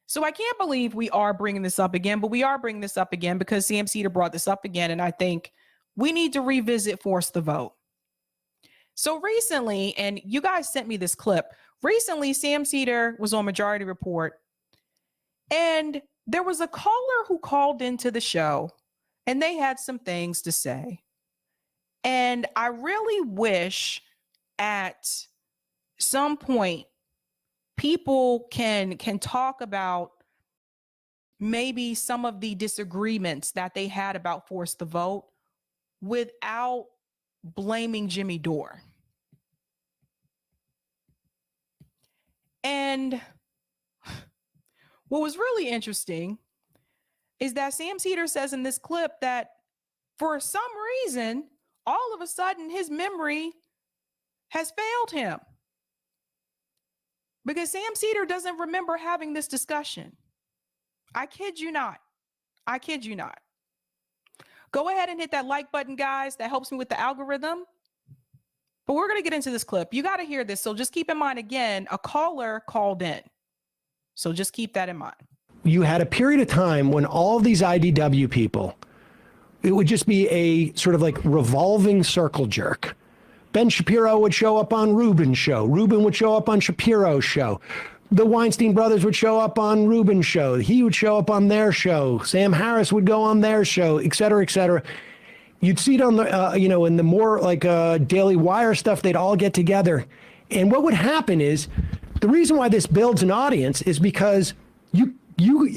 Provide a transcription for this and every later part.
So I can't believe we are bringing this up again, but we are bringing this up again because Sam Seder brought this up again. And I think we need to revisit force the vote. So recently, and you guys sent me this clip, recently Sam Seder was on Majority Report and there was a caller who called into the show and they had some things to say. And I really wish at some point people can talk about maybe some of the disagreements that they had about force the vote without blaming Jimmy Dore. And what was really interesting is that Sam Seder says in this clip that for some reason, all of a sudden his memory has failed him. Because Sam Seder doesn't remember having this discussion. I kid you not. I kid you not. Go ahead and hit that like button, guys. That helps me with the algorithm. But we're going to get into this clip. You got to hear this. So just keep in mind, again, a caller called in. So just keep that in mind. You had a period of time when all these IDW people, it would just be a sort of like revolving circle jerk. Ben Shapiro would show up on Rubin's show. Rubin would show up on Shapiro's show. The Weinstein brothers would show up on Rubin's show. He would show up on their show. Sam Harris would go on their show, et cetera, et cetera. You'd see it on the, in the more like Daily Wire stuff, they'd all get together. And what would happen is the reason why this builds an audience is because you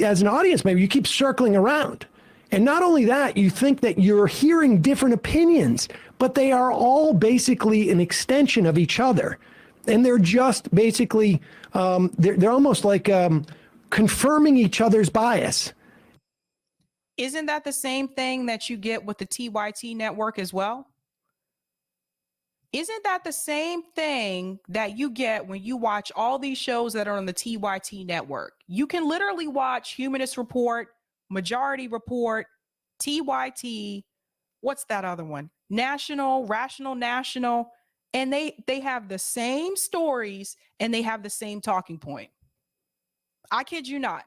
as an audience, maybe you keep circling around. And not only that, you think that you're hearing different opinions, but they are all basically an extension of each other. And they're just basically, they're almost like confirming each other's bias. Isn't that the same thing that you get with the TYT network as well? Isn't that the same thing that you get when you watch all these shows that are on the TYT network? You can literally watch Humanist Report, Majority Report, TYT, what's that other one? National, Rational National, and they have the same stories and they have the same talking point. I kid you not.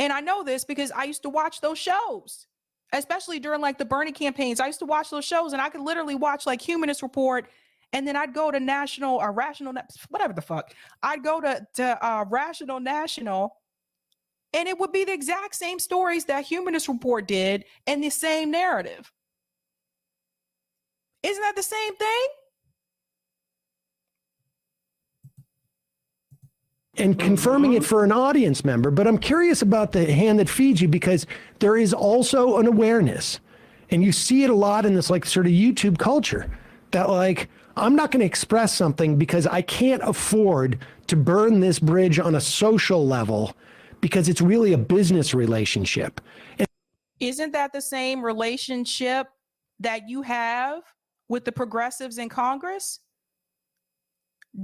And I know this because I used to watch those shows, especially during like the Bernie campaigns. I used to watch those shows and I could literally watch like Humanist Report and then I'd go to National or Rational, whatever the fuck. I'd go to Rational National and it would be the exact same stories that Humanist Report did and the same narrative. Isn't that the same thing? And confirming it for an audience member. But I'm curious about the hand that feeds you because there is also an awareness. And you see it a lot in this like sort of YouTube culture that like, I'm not going to express something because I can't afford to burn this bridge on a social level because it's really a business relationship. Isn't that the same relationship that you have with the progressives in Congress?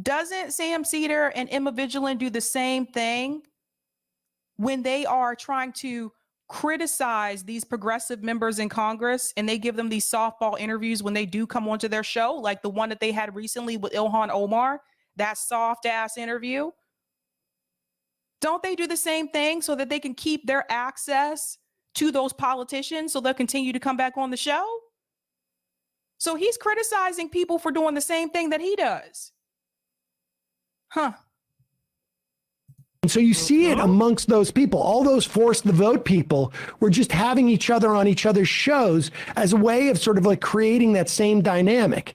Doesn't Sam Seder and Emma Vigilant do the same thing when they are trying to criticize these progressive members in Congress and they give them these softball interviews when they do come onto their show, like the one that they had recently with Ilhan Omar, that soft ass interview? Don't they do the same thing so that they can keep their access to those politicians so they'll continue to come back on the show? So he's criticizing people for doing the same thing that he does. Huh. And so you see it amongst those people, all those force the vote people were just having each other on each other's shows as a way of sort of like creating that same dynamic.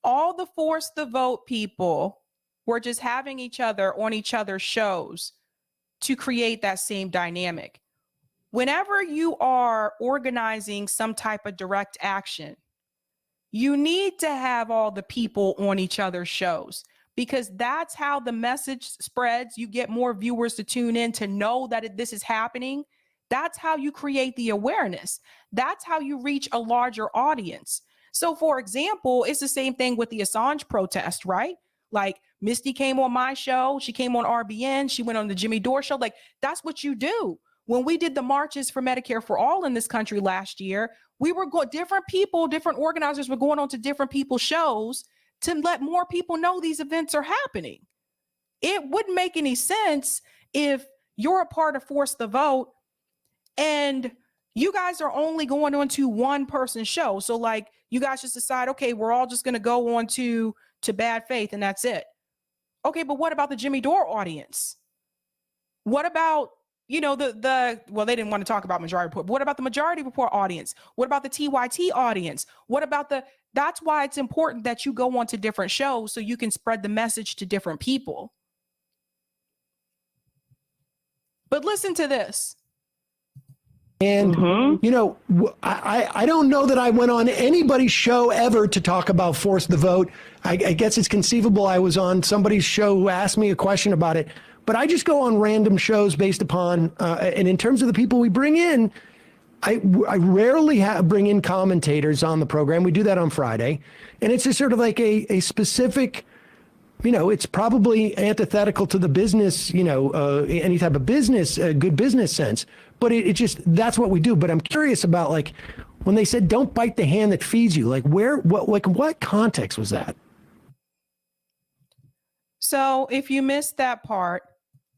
All the force the vote people were just having each other on each other's shows to create that same dynamic. Whenever you are organizing some type of direct action, you need to have all the people on each other's shows, because that's how the message spreads. You get more viewers to tune in to know that this is happening. That's how you create the awareness. That's how you reach a larger audience. So for example, it's the same thing with the Assange protest, right? Like Misty came on my show. She came on RBN. She went on the Jimmy Dore show. Like that's what you do. When we did the marches for Medicare for All in this country last year, we were different people, different organizers were going on to different people's shows to let more people know these events are happening. It wouldn't make any sense if you're a part of Force the Vote and you guys are only going on to one person show. So like you guys just decide, okay, we're all just going to go on to Bad Faith and that's it. Okay, but what about the Jimmy Dore audience? What about, you know, well, they didn't want to talk about Majority Report, but what about the Majority Report audience? What about the TYT audience? What about that's why it's important that you go on to different shows so you can spread the message to different people. But listen to this. And, you know, I don't know that I went on anybody's show ever to talk about Force the Vote. I guess it's conceivable I was on somebody's show who asked me a question about it. But I just go on random shows based upon, and in terms of the people we bring in, I rarely bring in commentators on the program. We do that on Friday. And it's just sort of like a specific, you know, it's probably antithetical to the business, you know, any type of business, good business sense. But it just, that's what we do. But I'm curious about, like, when they said, don't bite the hand that feeds you, like what context was that? So if you missed that part,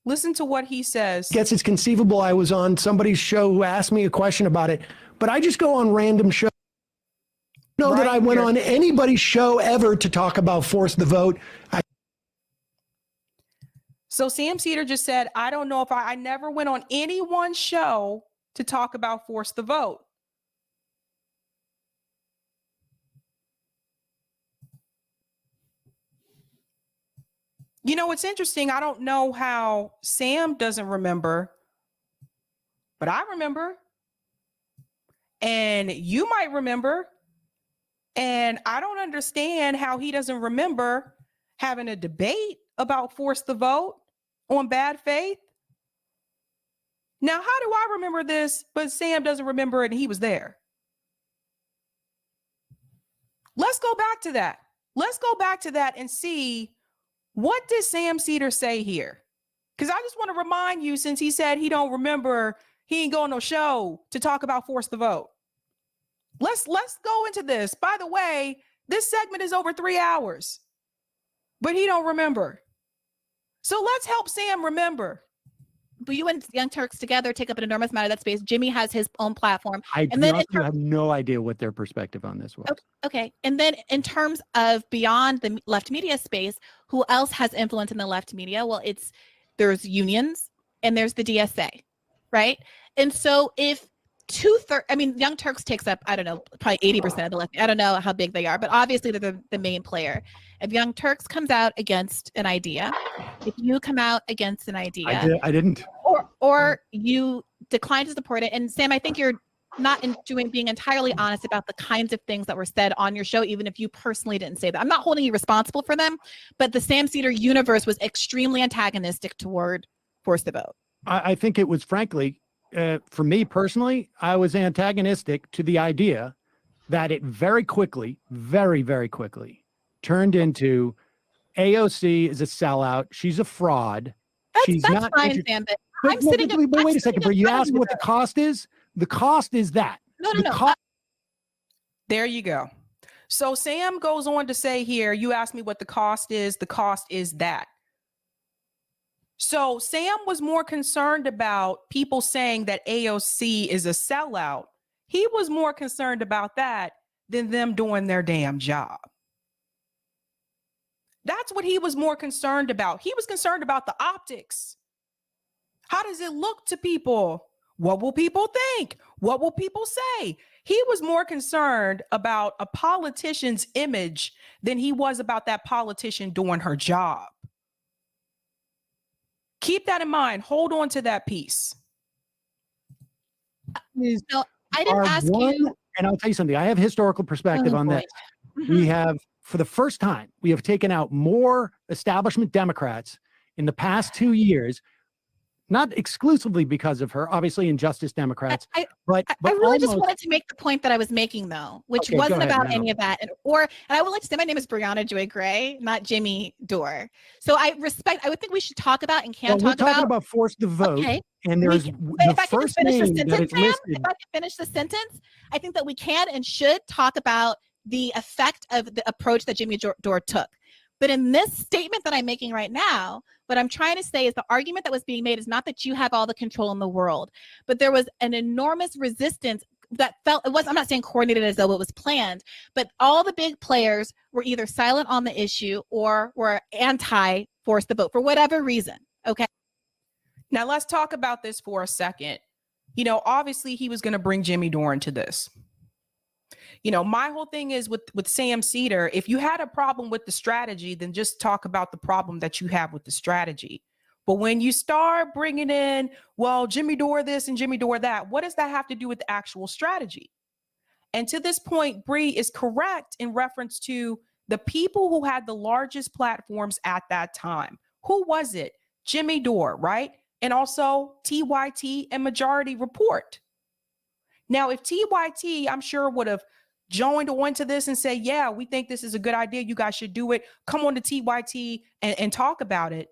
listen to what he says. Guess it's conceivable I was on somebody's show who asked me a question about it, but I just go on random shows. I don't know that I went on anybody's show ever to talk about Force the Vote. So Sam Seder just said, I don't know if I never went on anyone's show to talk about Force the Vote. You know, it's interesting. I don't know how Sam doesn't remember, but I remember. And you might remember. And I don't understand how he doesn't remember having a debate about Force the Vote on Bad Faith. Now, how do I remember this, but Sam doesn't remember it and he was there? Let's go back to that. Let's go back to that and see, what did Sam Seder say here? Because I just want to remind you, since he said he don't remember, he ain't going no show to talk about Force the Vote. Let's go into this. By the way, this segment is over 3 hours, but he don't remember. So let's help Sam remember. But you and Young Turks together take up an enormous amount of that space. Jimmy has his own platform. And then I have no idea what their perspective on this was. Okay. And then in terms of beyond the left media space, who else has influence in the left media? Well, there's unions and there's the DSA, right? And so if Young Turks takes up, I don't know, probably 80% of the left. I don't know how big they are, but obviously they're the main player. If Young Turks comes out against an idea, if you come out against an idea, I didn't, or you decline to support it, and Sam, I think you're not being entirely honest about the kinds of things that were said on your show, even if you personally didn't say that. I'm not holding you responsible for them, but the Sam Seder universe was extremely antagonistic toward Force the Vote. I think it was, frankly, for me personally, I was antagonistic to the idea that it very quickly, very, very quickly turned into AOC is a sellout. She's a fraud. That's fine, Sam, but I'm sitting. But wait a second, but you asked what the cost is? The cost is that. No. There you go. So Sam goes on to say here, you asked me what the cost is. The cost is that. So Sam was more concerned about people saying that AOC is a sellout. He was more concerned about that than them doing their damn job. That's what he was more concerned about. He was concerned about the optics. How does it look to people? What will people think? What will people say? He was more concerned about a politician's image than he was about that politician doing her job. Keep that in mind. Hold on to that piece. No, I didn't ask you. And I'll tell you something. I have historical perspective on that. We have, for the first time, we have taken out more establishment Democrats in the past 2 years, not exclusively because of her, obviously Injustice Democrats. But I really just wanted to make the point that I was making, though, which wasn't about any of that. And I would like to say my name is Briahna Joy Gray, not Jimmy Dore. So I would think we should talk about and can talk about Force the Vote. Okay. And there's the first name that is listed. If I can finish the sentence, I think that we can and should talk about the effect of the approach that Jimmy Dore took. But in this statement that I'm making right now, what I'm trying to say is the argument that was being made is not that you have all the control in the world, but there was an enormous resistance that felt, I'm not saying coordinated as though it was planned, but all the big players were either silent on the issue or were anti force the vote for whatever reason. Okay. Now let's talk about this for a second. You know, obviously he was going to bring Jimmy Dore into this. You know, my whole thing is with Sam Seder, if you had a problem with the strategy, then just talk about the problem that you have with the strategy. But when you start bringing in, well, Jimmy Dore this and Jimmy Dore that, what does that have to do with the actual strategy? And to this point, Bree is correct in reference to the people who had the largest platforms at that time. Who was it? Jimmy Dore, right? And also TYT and Majority Report. Now, if TYT, I'm sure, would have joined on to this and say, yeah, we think this is a good idea, you guys should do it, come on to TYT and talk about it,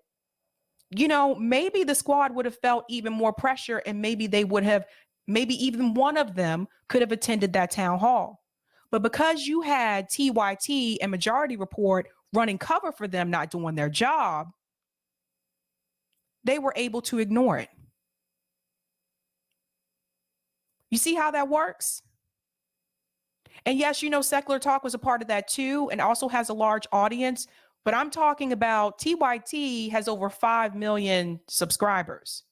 you know, maybe the squad would have felt even more pressure, and maybe they would have, maybe even one of them could have attended that town hall. But because you had TYT and Majority Report running cover for them not doing their job, they were able to ignore it. You see how that works? And yes, you know, Secular Talk was a part of that too, and also has a large audience. But I'm talking about TYT has over 5 million subscribers.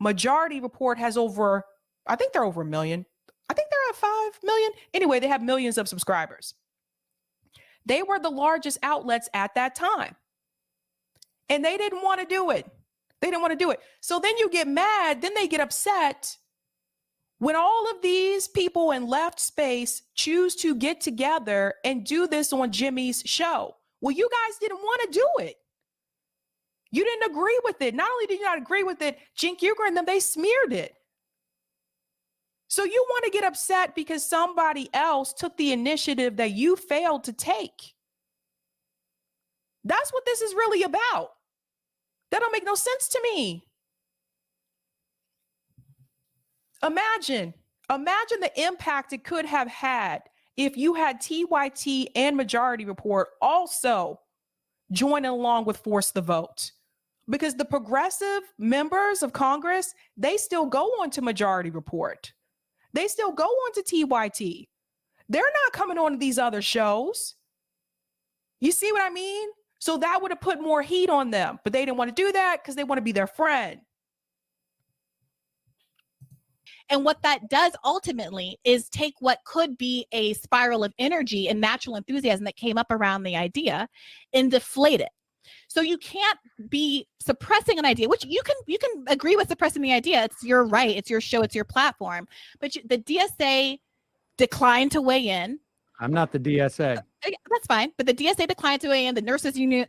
Majority Report has over, I think they're over 1 million. I think they're at 5 million. Anyway, they have millions of subscribers. They were the largest outlets at that time. And they didn't want to do it. They didn't want to do it. So then you get mad, then they get upset when all of these people in left space choose to get together and do this on Jimmy's show. Well, you guys didn't want to do it. You didn't agree with it. Not only did you not agree with it, Cenk Uygur and them, they smeared it. So you want to get upset because somebody else took the initiative that you failed to take. That's what this is really about. That don't make no sense to me. Imagine the impact it could have had if you had TYT and Majority Report also joining along with Force the Vote. Because the progressive members of Congress, they still go on to Majority Report. They still go on to TYT. They're not coming on to these other shows. You see what I mean? So that would have put more heat on them, but they didn't want to do that because they want to be their friend. And what that does ultimately is take what could be a spiral of energy and natural enthusiasm that came up around the idea and deflate it. So you can't be suppressing an idea, which you can agree with suppressing the idea. It's your right. It's your show. It's your platform. But the DSA declined to weigh in. I'm not the DSA. That's fine. But the DSA declined to weigh in. The nurses union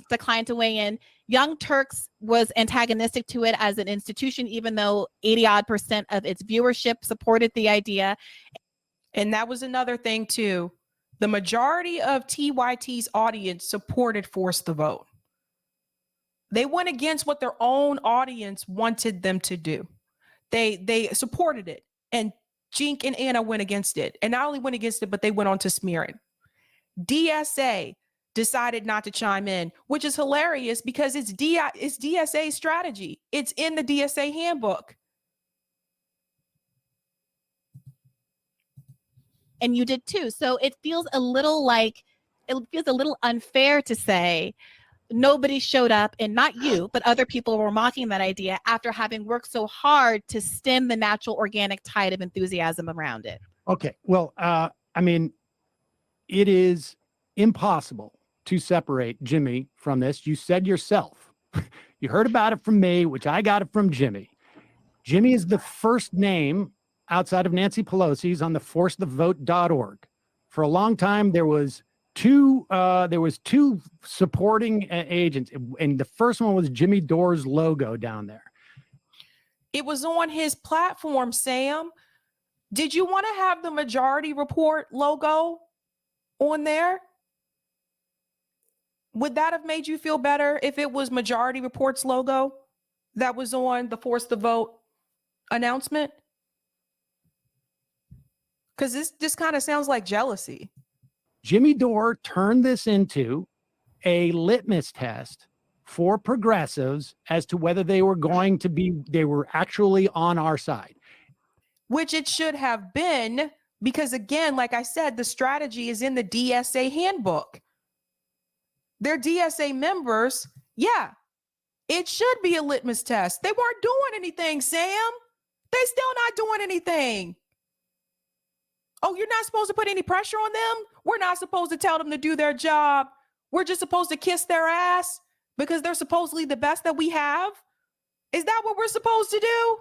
declined to weigh in. Young Turks was antagonistic to it as an institution, even though 80% of its viewership supported the idea. And that was another thing too. The majority of TYT's audience supported Force the Vote. They went against what their own audience wanted them to do. They supported it. And Cenk and Anna went against it. And not only went against it, but they went on to smear it. DSA decided not to chime in, which is hilarious because it's DSA strategy. It's in the DSA handbook. And you did too. So it feels a little unfair to say nobody showed up, and not you, but other people were mocking that idea after having worked so hard to stem the natural organic tide of enthusiasm around it. Okay. Well, I mean, it is impossible to separate Jimmy from this. You said yourself, you heard about it from me, which I got it from Jimmy. Jimmy is the first name outside of Nancy Pelosi's on the forcethevote.org. For a long time, there was two supporting agents, and the first one was Jimmy Dore's logo down there. It was on his platform, Sam. Did you want to have the Majority Report logo on there? Would that have made you feel better if it was Majority Report's logo that was on the Force the Vote announcement? Because this kind of sounds like jealousy. Jimmy Dore turned this into a litmus test for progressives as to whether they were actually on our side. Which it should have been, because again, like I said, the strategy is in the DSA handbook. They're DSA members. Yeah, it should be a litmus test. They weren't doing anything, Sam. They still not doing anything. Oh, you're not supposed to put any pressure on them? We're not supposed to tell them to do their job. We're just supposed to kiss their ass because they're supposedly the best that we have? Is that what we're supposed to do?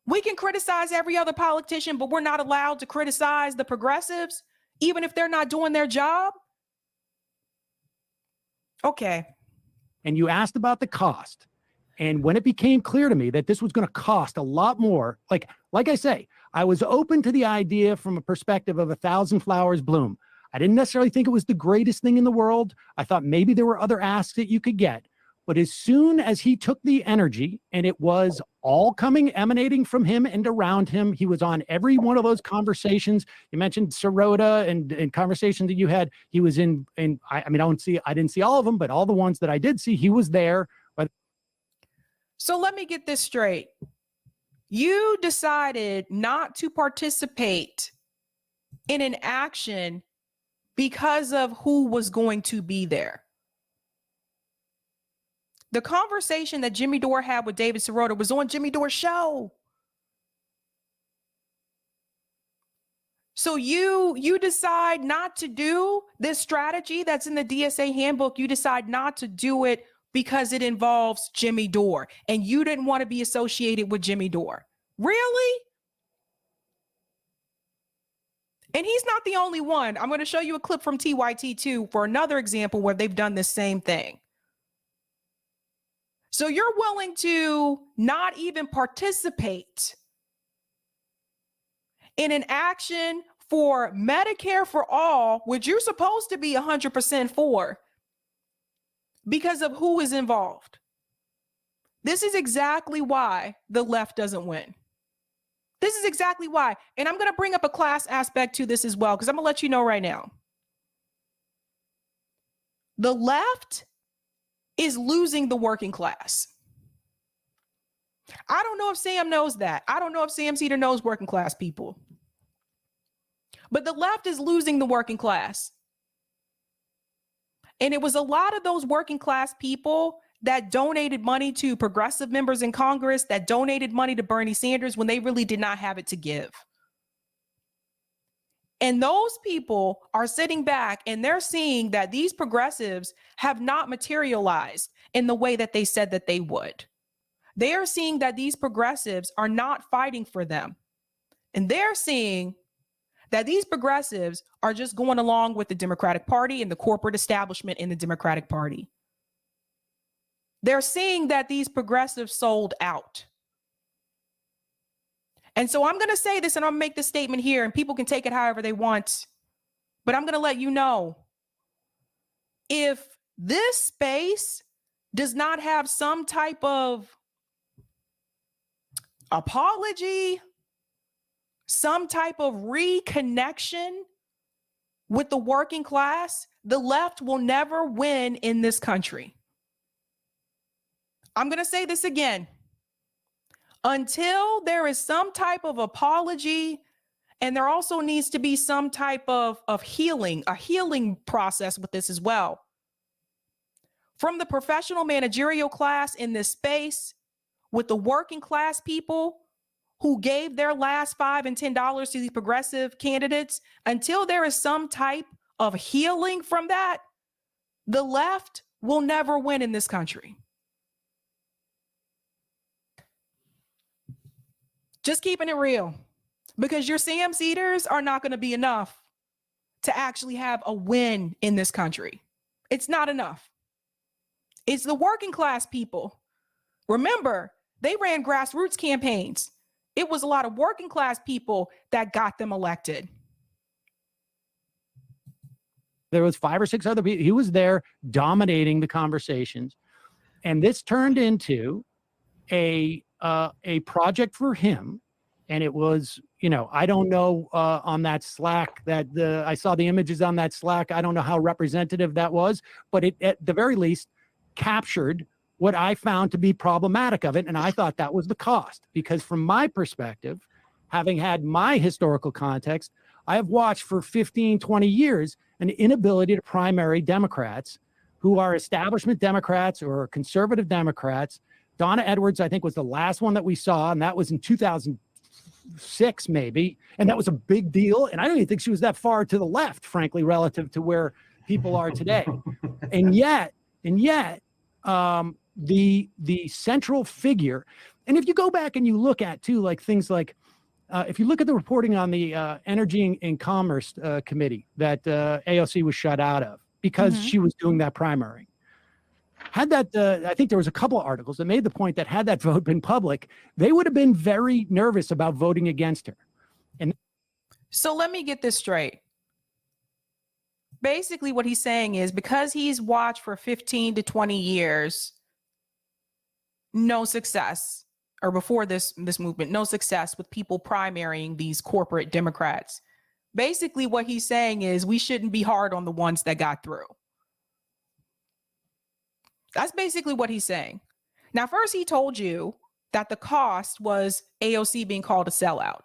We can criticize every other politician, but we're not allowed to criticize the progressives, even if they're not doing their job? Okay. And you asked about the cost. And when it became clear to me that this was going to cost a lot more, like I say, I was open to the idea from a perspective of 1,000 flowers bloom. I didn't necessarily think it was the greatest thing in the world. I thought maybe there were other asks that you could get. But as soon as he took the energy and it was all emanating from him and around him, he was on every one of those conversations. You mentioned Sirota and conversations that you had. He was I didn't see all of them, but all the ones that I did see, he was there. So let me get this straight. You decided not to participate in an action because of who was going to be there. The conversation that Jimmy Dore had with David Sirota was on Jimmy Dore's show. So you decide not to do this strategy that's in the DSA handbook. You decide not to do it because it involves Jimmy Dore and you didn't want to be associated with Jimmy Dore. Really? And he's not the only one. I'm going to show you a clip from TYT2 for another example where they've done the same thing. So you're willing to not even participate in an action for Medicare for all, which you're supposed to be 100% for, because of who is involved. This is exactly why the left doesn't win. This is exactly why. And I'm going to bring up a class aspect to this as well, because I'm going to let you know right now. The left is losing the working class. I don't know if Sam knows that. I don't know if Sam Seder knows working class people. But the left is losing the working class. And it was a lot of those working class people that donated money to progressive members in Congress, that donated money to Bernie Sanders when they really did not have it to give. And those people are sitting back and they're seeing that these progressives have not materialized in the way that they said that they would. They are seeing that these progressives are not fighting for them. And they're seeing that these progressives are just going along with the Democratic Party and the corporate establishment in the Democratic Party. They're seeing that these progressives sold out. And so I'm going to say this and I'm going to make this statement here and people can take it however they want. But I'm going to let you know, if this space does not have some type of apology, some type of reconnection with the working class, the left will never win in this country. I'm going to say this again. Until there is some type of apology, and there also needs to be some type of healing, a healing process with this as well. From the professional managerial class in this space, with the working class people who gave their last $5 and $10 to these progressive candidates, until there is some type of healing from that, the left will never win in this country. Just keeping it real, because your Sam Seders are not going to be enough to actually have a win in this country. It's not enough. It's the working class people. Remember, they ran grassroots campaigns. It was a lot of working class people that got them elected. There was 5 or 6 other people. He was there dominating the conversations. And this turned into a project for him And it was, I don't know on that Slack that I saw the images on that Slack. I don't know how representative that was, but it at the very least captured what I found to be problematic of it. And I thought that was the cost, because from my perspective, having had my historical context, I have watched for 15, 20 years an inability to primary Democrats who are establishment Democrats or conservative Democrats. Donna Edwards, I think, was the last one that we saw, and that was in 2006, maybe. And that was a big deal. And I don't even think she was that far to the left, frankly, relative to where people are today. And yet, the central figure, and if you go back and you look at too, like things like, if you look at the reporting on the Energy and Commerce Committee that AOC was shut out of because she was doing that primary. Had that, I think there was a couple of articles that made the point that had that vote been public, they would have been very nervous about voting against her. And so let me get this straight. Basically what he's saying is because he's watched for 15 to 20 years, no success, or before this movement, no success with people primarying these corporate Democrats. Basically what he's saying is we shouldn't be hard on the ones that got through. That's basically what he's saying. Now, first he told you that the cost was AOC being called a sellout.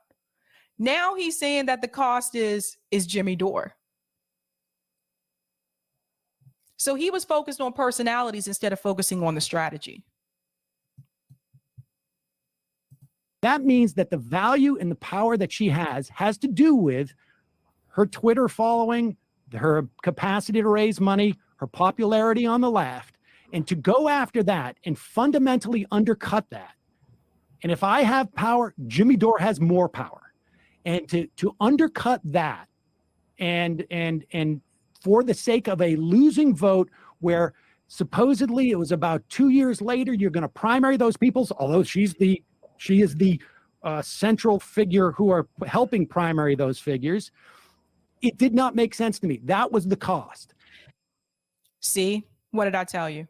Now he's saying that the cost is Jimmy Dore. So he was focused on personalities instead of focusing on the strategy. that means that the value and the power that she has to do with her Twitter following, her capacity to raise money, her popularity on the left, and to go after that and fundamentally undercut that. And if I have power, Jimmy Dore has more power. And to undercut that and for the sake of a losing vote where supposedly it was about 2 years later, you're going to primary those people, although she is the central figure who are helping primary those figures. It did not make sense to me. That was the cost. See, what did I tell you?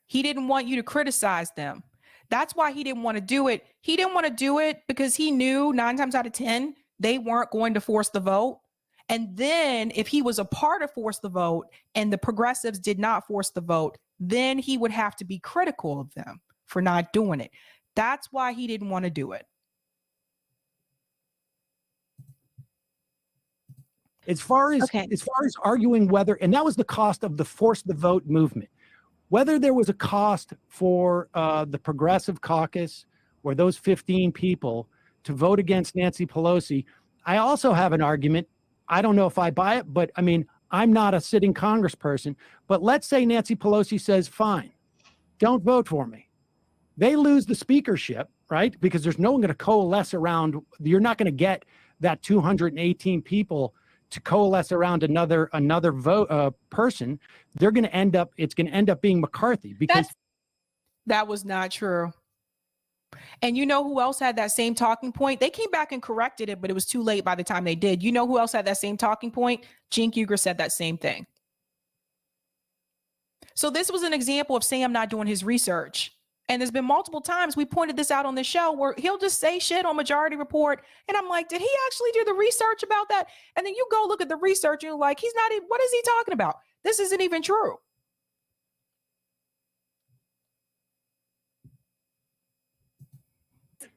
He didn't want you to criticize them. That's why he didn't want to do it. He didn't want to do it because he knew 9 times out of 10, they weren't going to force the vote. And then if he was a part of force the vote and the progressives did not force the vote, then he would have to be critical of them for not doing it. That's why he didn't want to do it. As far as arguing whether, and that was the cost of the force the vote movement, whether there was a cost for the Progressive Caucus or those 15 people to vote against Nancy Pelosi, I also have an argument. I don't know if I buy it, but I mean, I'm not a sitting congressperson, but let's say Nancy Pelosi says, fine, don't vote for me. They lose the speakership, right? Because there's no one going to coalesce around, you're not going to get that 218 people to coalesce around another vote person. They're going to end up, it's going to end up being McCarthy because that was not true. And you know who else had that same talking point? They came back and corrected it, but it was too late by the time they did. You know who else had that same talking point? Cenk Uygur said that same thing. So this was an example of Sam not doing his research. And there's been multiple times we pointed this out on the show where he'll just say shit on Majority Report. And I'm like, did he actually do the research about that? And then you go look at the research and you're like, he's not even, what is he talking about? This isn't even true.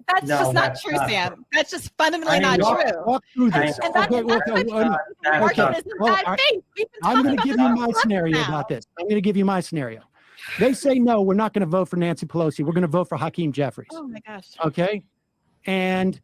That's just not true, Sam. That's just fundamentally not true. Walk through this. And that's I'm going to give you my scenario about this. I'm going to give you my scenario. They say, no, we're not going to vote for Nancy Pelosi. We're going to vote for Hakeem Jeffries. Oh my gosh. Okay. And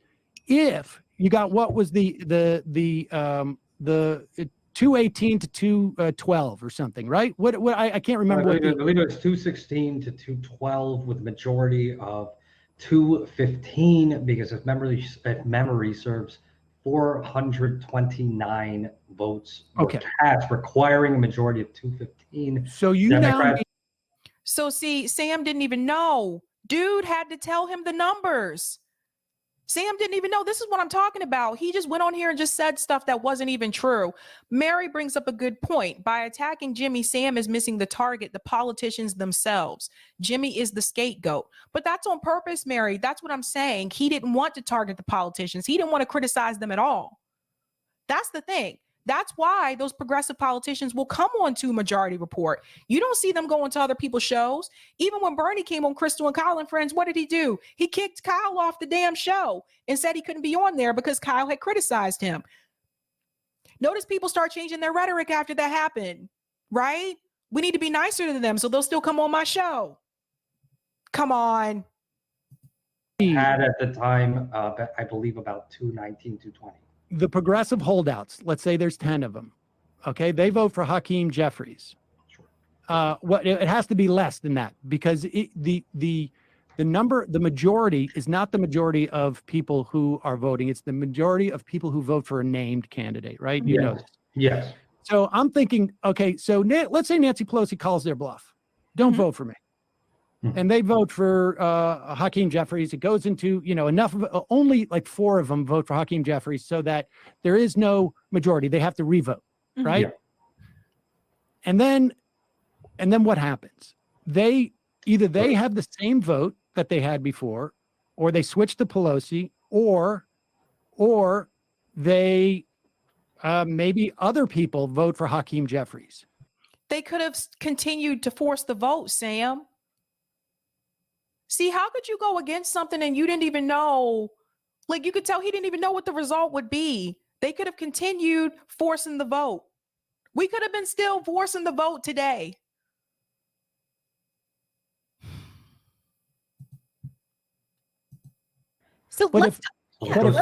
if you got, what was the 218 to 212 or something, right? What I can't remember. I believe it was 216 to 212 with a majority of 215, because if memory serves, 429 votes were cast, requiring a majority of 215. So you now. So see, Sam didn't even know. Dude had to tell him the numbers. Sam didn't even know. This is what I'm talking about. He just went on here and just said stuff that wasn't even true. Mary brings up a good point. By attacking Jimmy, Sam is missing the target, the politicians themselves. Jimmy is the scapegoat. But that's on purpose, Mary. That's what I'm saying. He didn't want to target the politicians. He didn't want to criticize them at all. That's the thing. That's why those progressive politicians will come on to Majority Report. You don't see them going to other people's shows. Even when Bernie came on Crystal and Kyle and Friends, what did he do? He kicked Kyle off the damn show and said he couldn't be on there because Kyle had criticized him. Notice people start changing their rhetoric after that happened, right? We need to be nicer to them so they'll still come on my show. Come on. Had at the time, I believe about 219, 220. The progressive holdouts, let's say there's 10 of them. Okay, they vote for Hakeem Jeffries. What it has to be less than that because the majority is not the majority of people who are voting. It's the majority of people who vote for a named candidate, right? You know this. Yes. So I'm thinking, okay, so let's say Nancy Pelosi calls their bluff. Don't vote for me. And they vote for Hakeem Jeffries. It goes into, enough of only like 4 of them vote for Hakeem Jeffries so that there is no majority. They have to revote, right? Yeah. And then what happens? They have the same vote that they had before, or they switch to Pelosi, or they maybe other people vote for Hakeem Jeffries. They could have continued to force the vote, Sam. See, how could you go against something and you didn't even know? Like, you could tell he didn't even know what the result would be. They could have continued forcing the vote. We could have been still forcing the vote today. So But let's. It goes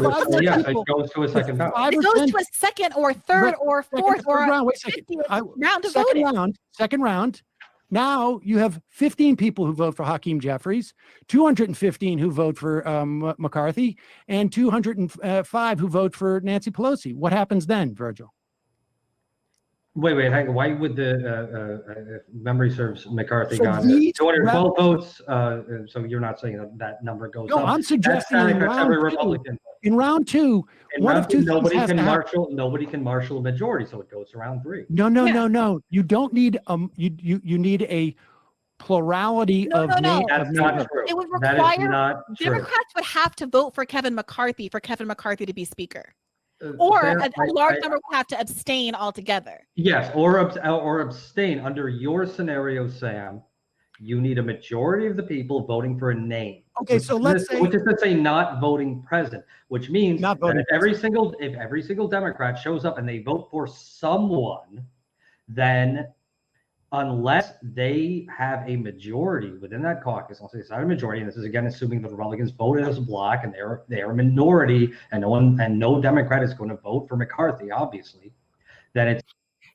to a second ballot. It goes to a second or third or fourth or round. Wait a second. 50th round of voting. Second round. Now you have 15 people who vote for Hakeem Jeffries, 215 who vote for McCarthy, and 205 who vote for Nancy Pelosi. What happens then, Virgil? Wait, hang on. Why would the if memory serves McCarthy So got these 212 votes? So you're not saying that number goes No, up. I'm suggesting That's in every round two, Republican. in round two, In one round of two things nobody has can to happen. nobody can marshal a majority, so it goes to round 3. No. You don't need you need a plurality No. That's not true. It would That is require not true. Democrats would have to vote for Kevin McCarthy to be Speaker. Or a large number would have to abstain altogether. Yes, or abstain. Under your scenario, Sam, you need a majority of the people voting for a name. Okay, so let's say which is to say not voting president, which means Not that voting if every single Democrat shows up and they vote for someone, then unless they have a majority within that caucus, I'll say it's not a majority, and this is again assuming the Republicans voted as a bloc and they're a minority, and no Democrat is going to vote for McCarthy, obviously, then it's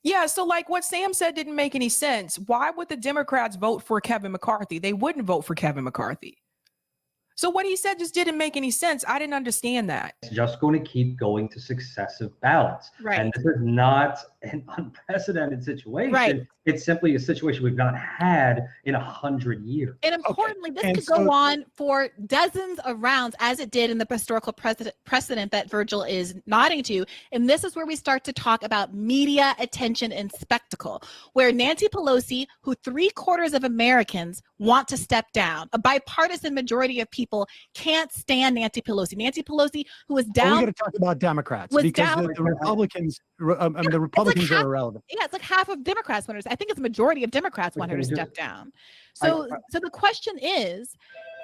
Yeah, so like what Sam said didn't make any sense. Why would the Democrats vote for Kevin McCarthy? They wouldn't vote for Kevin McCarthy. So what he said just didn't make any sense. I didn't understand that. just going to keep going to successive ballots. Right. And this is not an unprecedented situation. Right. It's simply a situation we've not had in 100 years. And importantly, this And could so- go on for dozens of rounds, as it did in the historical precedent that Virgil is nodding to. And this is where we start to talk about media attention and spectacle, where Nancy Pelosi, who 3/4 of Americans want to step down, a bipartisan majority of people can't stand Nancy Pelosi. Nancy Pelosi, who was we down. got to talk about Democrats Was because down- the Republicans, the Republicans half- are irrelevant. Yeah, it's like half of Democrats want her. I think it's a majority of Democrats want her to step down. So the question is,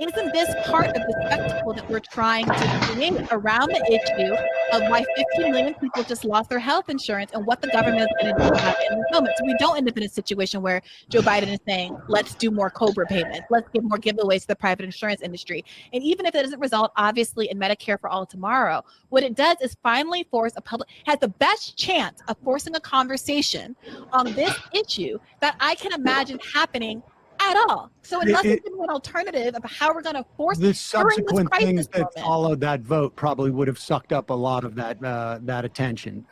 isn't this part of the spectacle that we're trying to create around the issue of why 15 million people just lost their health insurance and what the government is going to do about it in this moment? So we don't end up in a situation where Joe Biden is saying, let's do more COBRA payments, let's give more giveaways to the private insurance industry. And even if it doesn't result, obviously, in Medicare for all tomorrow, what it does is finally force has the best chance of forcing a conversation on this issue that I can imagine happening at all. So unless we give an alternative of how we're going to force The subsequent crisis things that moment. followed that vote probably would have sucked up a lot of that attention.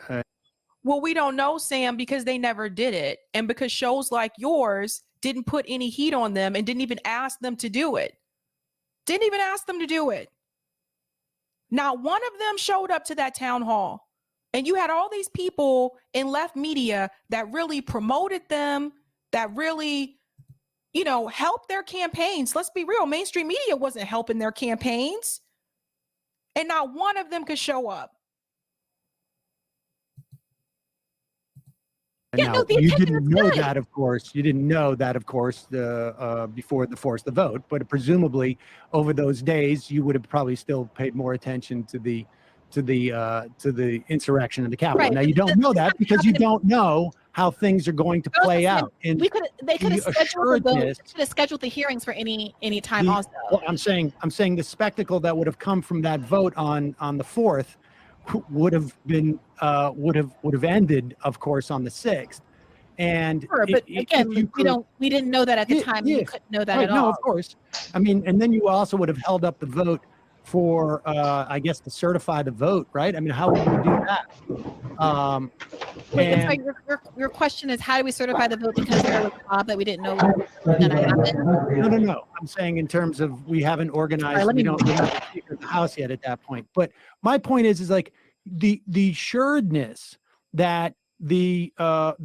Well, we don't know, Sam, because they never did it. And because shows like yours didn't put any heat on them and didn't even ask them to do it. Didn't even ask them to do it. Not one of them showed up to that town hall. And you had all these people in left media that really promoted them, that really, you know, helped their campaigns. Let's be real. Mainstream media wasn't helping their campaigns. And not one of them could show up. Yeah, no, the you intention didn't is know good. that, of course. You didn't know that, of course, before the force the vote. But presumably, over those days, you would have probably still paid more attention to the insurrection in the Capitol. Right, Now but you don't know that because you don't know how things are going to play out. And They could have scheduled the vote. They assuredness- could have scheduled the hearings for any time also. Well, I'm saying the spectacle that would have come from that vote on the 4th would have been would have ended, of course, on the 6th. And Sure, but again, we didn't know that at the time. Yeah, You couldn't know that right, at all. no, of course. I mean, and then you also would have held up the vote for, I guess, to certify the vote, right? I mean, how would we do that? Wait, and- sorry, your question is, how do we certify the vote because there was a job that we didn't know was going to happen? No. I'm saying in terms of we haven't organized, All right, we don't have the Speaker of the House yet at that point. But my point is like the assuredness that the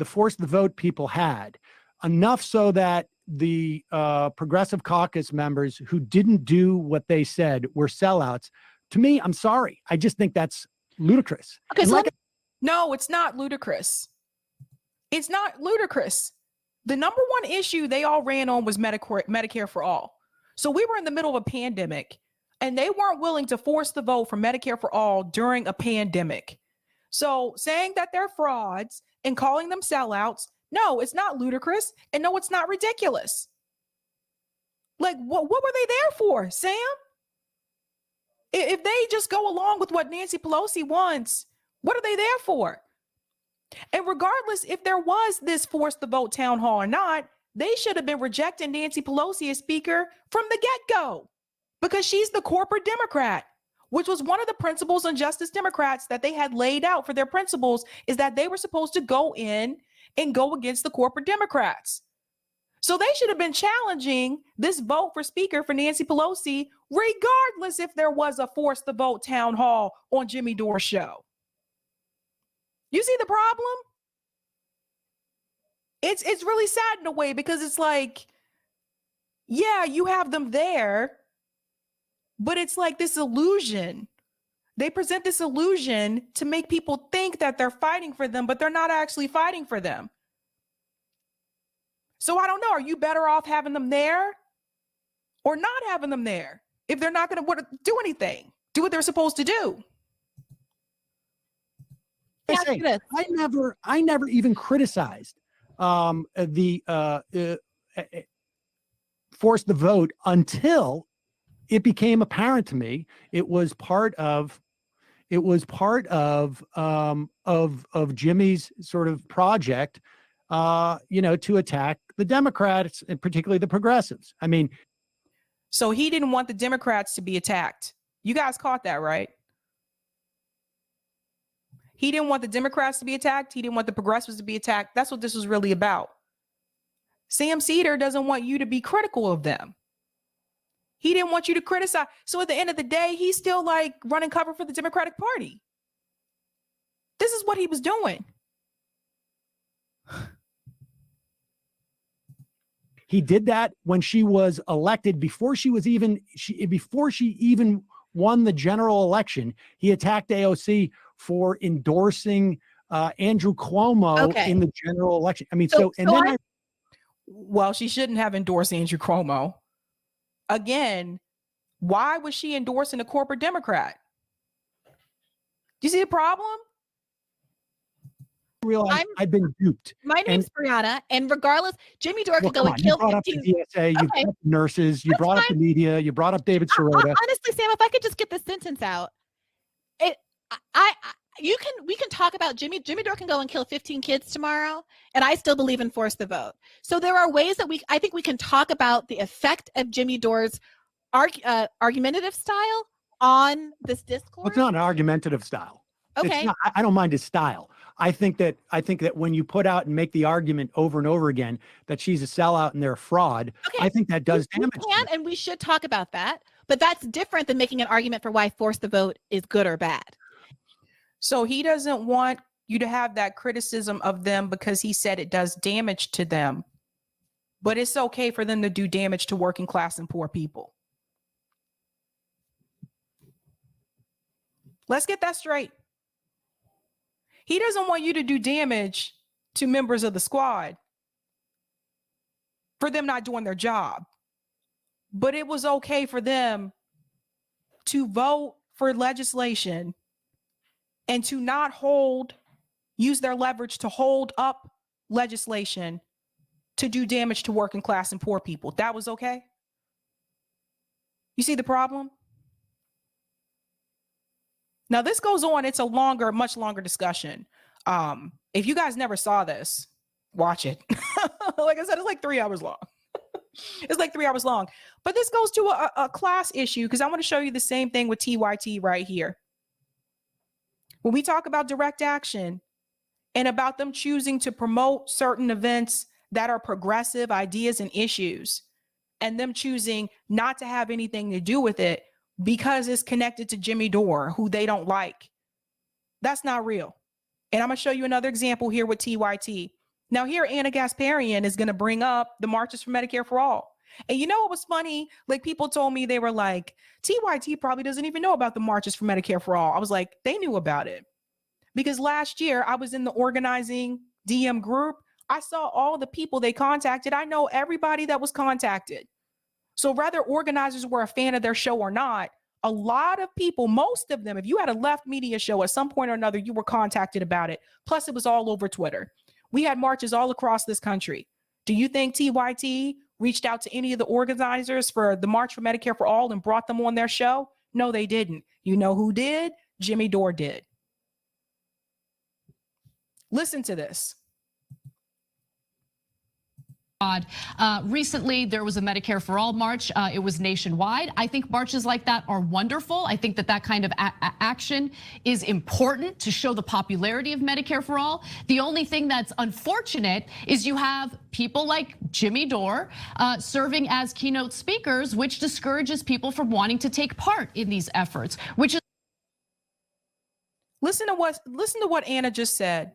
force of the vote people had enough so that the Progressive Caucus members who didn't do what they said were sellouts. To me, I'm sorry. I just think that's ludicrous. Okay, And so like No, it's not ludicrous. It's not ludicrous. The number one issue they all ran on was Medicare for all. So we were in the middle of a pandemic and they weren't willing to force the vote for Medicare for all during a pandemic. So saying that they're frauds and calling them sellouts, no, it's not ludicrous. And no, it's not ridiculous. Like, what were they there for, Sam? If they just go along with what Nancy Pelosi wants, what are they there for? And regardless if there was this force the vote town hall or not, they should have been rejecting Nancy Pelosi as speaker from the get-go because she's the corporate Democrat, which was one of the principles on Justice Democrats that they had laid out for their principles, is that they were supposed to go in and go against the corporate Democrats. So they should have been challenging this vote for speaker for Nancy Pelosi, regardless if there was a force the vote town hall on Jimmy Dore's show. You see the problem? It's really sad in a way because it's like, yeah, you have them there, but it's like this illusion. They present this illusion to make people think that they're fighting for them, but they're not actually fighting for them. So I don't know, are you better off having them there or not having them there if they're not going to do anything, do what they're supposed to do? I never even criticized the force the vote until it became apparent to me it was part of Jimmy's sort of project, to attack the Democrats and particularly the progressives. I mean, so he didn't want the Democrats to be attacked. You guys caught that, right? He didn't want the Democrats to be attacked. He didn't want the progressives to be attacked. That's what this was really about. Sam Seder doesn't want you to be critical of them. He didn't want you to criticize. So at the end of the day, he's still like running cover for the Democratic Party. This is what he was doing. He did that when she was elected before she even won the general election. He attacked AOC for endorsing Andrew Cuomo in the general election. I mean, well, she shouldn't have endorsed Andrew Cuomo. Again, why was she endorsing a corporate Democrat? Do you see the problem? I realized I'd been duped. My name's Briahna, and regardless, Jimmy Dore could go and You kill brought 15. up the DSA, you brought up nurses, you brought up the media, you brought up David Sirota. Honestly, Sam, if I could just get this sentence out, we can talk about Jimmy Dore can go and kill 15 kids tomorrow, and I still believe in force the vote. So there are ways that I think we can talk about the effect of Jimmy Dore's argumentative style on this discourse. Well, it's not an argumentative style. Okay. I don't mind his style. I think that when you put out and make the argument over and over again that she's a sellout and they're a fraud, I think that does damage. We can and we should talk about that. But that's different than making an argument for why force the vote is good or bad. So he doesn't want you to have that criticism of them because he said it does damage to them. But it's okay for them to do damage to working class and poor people. Let's get that straight. He doesn't want you to do damage to members of the squad for them not doing their job. But it was okay for them to vote for legislation and to not use their leverage to hold up legislation to do damage to working class and poor people. That was okay. You see the problem? Now this goes on. It's a much longer discussion. If you guys never saw this, watch it. Like I said, it's like 3 hours long. It's like 3 hours long. But this goes to a class issue because I want to show you the same thing with TYT right here. When we talk about direct action and about them choosing to promote certain events that are progressive ideas and issues, and them choosing not to have anything to do with it because it's connected to Jimmy Dore, who they don't like, that's not real. And I'm going to show you another example here with TYT. Now here, Anna Gasparian is going to bring up the Marches for Medicare for All. And you know what was funny? Like people told me, they were like, TYT probably doesn't even know about the Marches for Medicare for All. I was like, they knew about it. Because last year I was in the organizing DM group. I saw all the people they contacted. I know everybody that was contacted. So whether organizers were a fan of their show or not, a lot of people, most of them, if you had a left media show at some point or another, you were contacted about it. Plus it was all over Twitter. We had marches all across this country. Do you think TYT reached out to any of the organizers for the March for Medicare for All and brought them on their show? No, they didn't. You know who did? Jimmy Dore did. Listen to this. Recently, there was a Medicare for All march. It was nationwide. I think marches like that are wonderful. I think that kind of action is important to show the popularity of Medicare for All. The only thing that's unfortunate is you have people like Jimmy Dore serving as keynote speakers, which discourages people from wanting to take part in these efforts, which is. Listen to what Anna just said.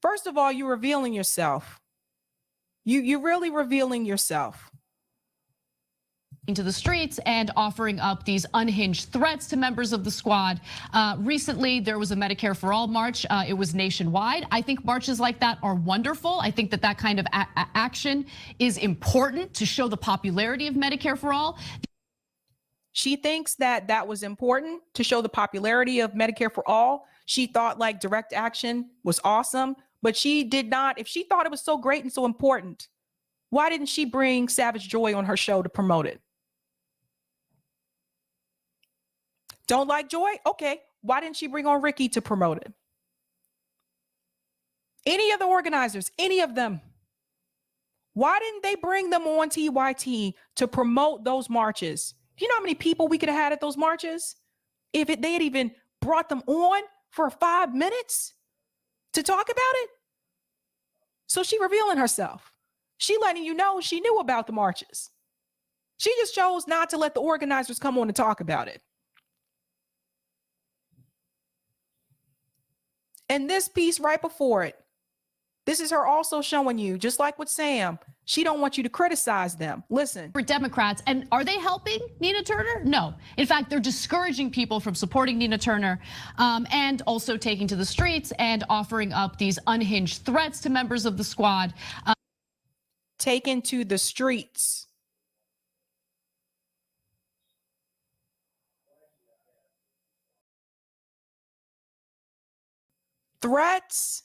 First of all, you're revealing yourself. You're really revealing yourself. Into the streets and offering up these unhinged threats to members of the squad. Recently, there was a Medicare for All march. It was nationwide. I think marches like that are wonderful. I think that kind of action is important to show the popularity of Medicare for All. She thinks that was important to show the popularity of Medicare for All. She thought like direct action was awesome. But she did not, if she thought it was so great and so important, why didn't she bring Savage Joy on her show to promote it? Don't like Joy? Okay. Why didn't she bring on Ricky to promote it? Any of the organizers, any of them, why didn't they bring them on TYT to promote those marches? Do you know how many people we could have had at those marches? If they had even brought them on for 5 minutes to talk about it? So she revealing herself. She letting you know she knew about the marches. She just chose not to let the organizers come on and talk about it. And this piece right before it, this is her also showing you, just like with Sam, she don't want you to criticize them. Listen. For Democrats, and are they helping Nina Turner? No. In fact, they're discouraging people from supporting Nina Turner and also taking to the streets and offering up these unhinged threats to members of the squad. Taken to the streets. Threats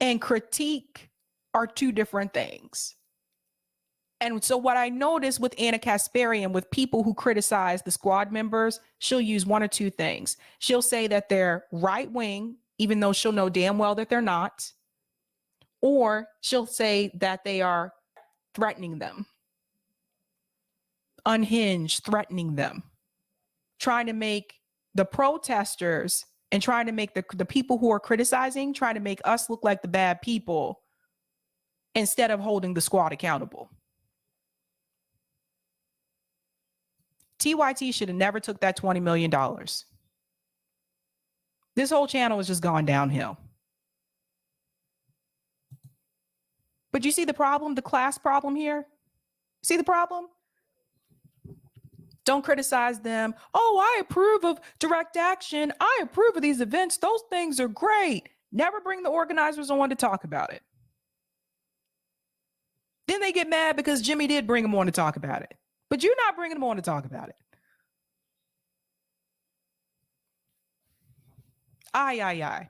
and critique are two different things. And so what I noticed with Anna Kasparian, with people who criticize the squad members, she'll use one or two things. She'll say that they're right wing, even though she'll know damn well that they're not. Or she'll say that they are threatening them. Unhinged, threatening them. Trying to make the protesters and trying to make the people who are criticizing, trying to make us look like the bad people instead of holding the squad accountable. TYT should have never took that $20 million. This whole channel has just gone downhill. But you see the problem, the class problem here? See the problem? Don't criticize them. Oh, I approve of direct action. I approve of these events. Those things are great. Never bring the organizers on to talk about it. Then they get mad because Jimmy did bring them on to talk about it. But you're not bringing them on to talk about it. Aye.